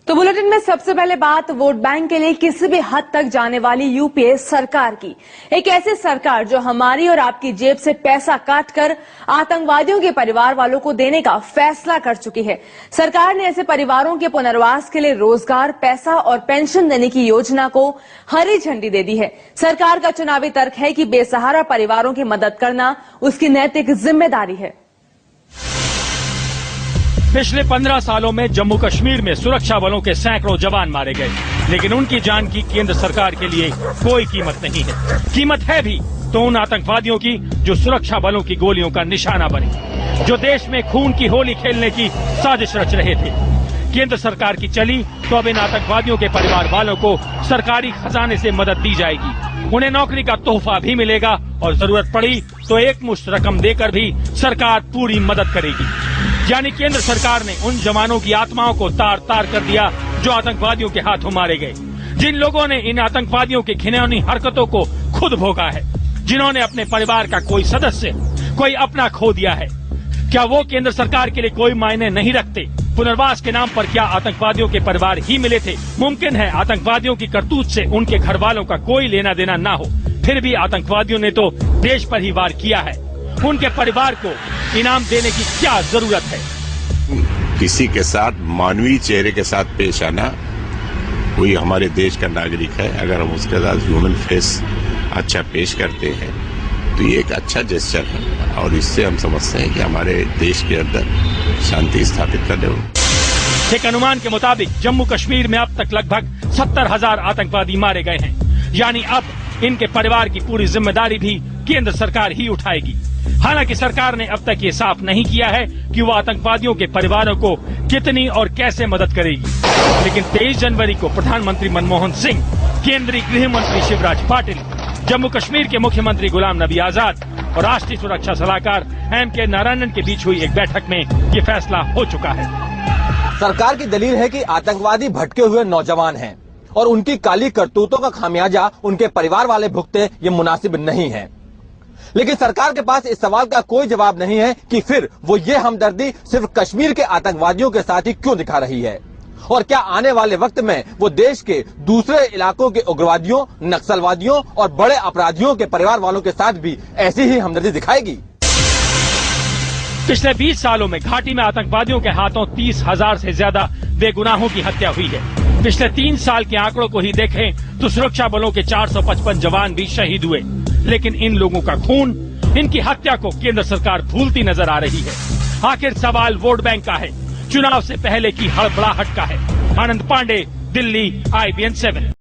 तो बुलेटिन में सबसे पहले बात वोट बैंक के लिए किसी भी हद तक जाने वाली यूपीए सरकार की। एक ऐसी सरकार जो हमारी और आपकी जेब से पैसा काटकर आतंकवादियों के परिवार वालों को देने का फैसला कर चुकी है। सरकार ने ऐसे परिवारों के पुनर्वास के लिए रोजगार, पैसा और पेंशन देने की योजना को हरी झंडी दे दी है। सरकार का चुनावी तर्क है कि बेसहारा परिवारों की मदद करना उसकी नैतिक जिम्मेदारी है। पिछले 15 सालों में जम्मू कश्मीर में सुरक्षा बलों के सैकड़ों जवान मारे गए, लेकिन उनकी जान की केंद्र सरकार के लिए कोई कीमत नहीं है। कीमत है भी तो उन आतंकवादियों की जो सुरक्षा बलों की गोलियों का निशाना बने, जो देश में खून की होली खेलने की साजिश रच रहे थे। केंद्र सरकार की चली तो अब इन आतंकवादियों के परिवार वालों को सरकारी खजाने से मदद दी जाएगी। उन्हें नौकरी का तोहफा भी मिलेगा और जरूरत पड़ी तो एक मुश्त रकम देकर भी सरकार पूरी मदद करेगी। यानी केंद्र सरकार ने उन जवानों की आत्माओं को तार तार कर दिया जो आतंकवादियों के हाथों मारे गए, जिन लोगों ने इन आतंकवादियों की घिनौनी हरकतों को खुद भोगा है, जिन्होंने अपने परिवार का कोई सदस्य, कोई अपना खो दिया है। क्या वो केंद्र सरकार के लिए कोई मायने नहीं रखते? पुनर्वास के नाम पर क्या आतंकवादियों के परिवार ही मिले थे? मुमकिन है आतंकवादियों की करतूत से उनके घर वालों का कोई लेना देना ना हो, फिर भी आतंकवादियों ने तो देश पर ही वार किया है। उनके परिवार को इनाम देने की क्या जरूरत है? किसी के साथ मानवीय चेहरे के साथ पेश आना, कोई हमारे देश का नागरिक है, अगर हम उसके साथ ह्यूमन फेस अच्छा पेश करते हैं तो ये एक अच्छा जेस्चर है और इससे हम समझते हैं कि हमारे देश के अंदर शांति स्थापित करने होगी। एक अनुमान के मुताबिक जम्मू कश्मीर में अब तक लगभग 70,000 आतंकवादी मारे गए हैं। यानी अब इनके परिवार की पूरी जिम्मेदारी भी केंद्र सरकार ही उठाएगी। हालांकि सरकार ने अब तक ये साफ नहीं किया है कि वो आतंकवादियों के परिवारों को कितनी और कैसे मदद करेगी। लेकिन 23 जनवरी को प्रधानमंत्री मनमोहन सिंह, केंद्रीय गृह मंत्री शिवराज पाटिल, जम्मू कश्मीर के मुख्यमंत्री गुलाम नबी आजाद और राष्ट्रीय सुरक्षा सलाहकार M.K. नारायणन के बीच हुई एक बैठक में ये फैसला हो चुका है। सरकार की दलील है कि आतंकवादी भटके हुए नौजवान हैं और उनकी काली करतूतों का खामियाजा उनके परिवार वाले भुगते ये मुनासिब नहीं है। लेकिन सरकार के पास इस सवाल का कोई जवाब नहीं है कि फिर वो ये हमदर्दी सिर्फ कश्मीर के आतंकवादियों के साथ ही क्यों दिखा रही है, और क्या आने वाले वक्त में वो देश के दूसरे इलाकों के उग्रवादियों, नक्सलवादियों और बड़े अपराधियों के परिवार वालों के साथ भी ऐसी ही हमदर्दी दिखाएगी? पिछले 20 सालों में घाटी में आतंकवादियों के हाथों 30,000 से ज्यादा बेगुनाहों की हत्या हुई है। पिछले 3 साल के आंकड़ों को ही देखें तो सुरक्षा बलों के 455 जवान भी शहीद हुए। लेकिन इन लोगों का खून, इनकी हत्या को केंद्र सरकार भूलती नजर आ रही है। आखिर सवाल वोट बैंक का है, चुनाव से पहले की हड़बड़ाहट का है। आनंद पांडे, दिल्ली, IBN 7।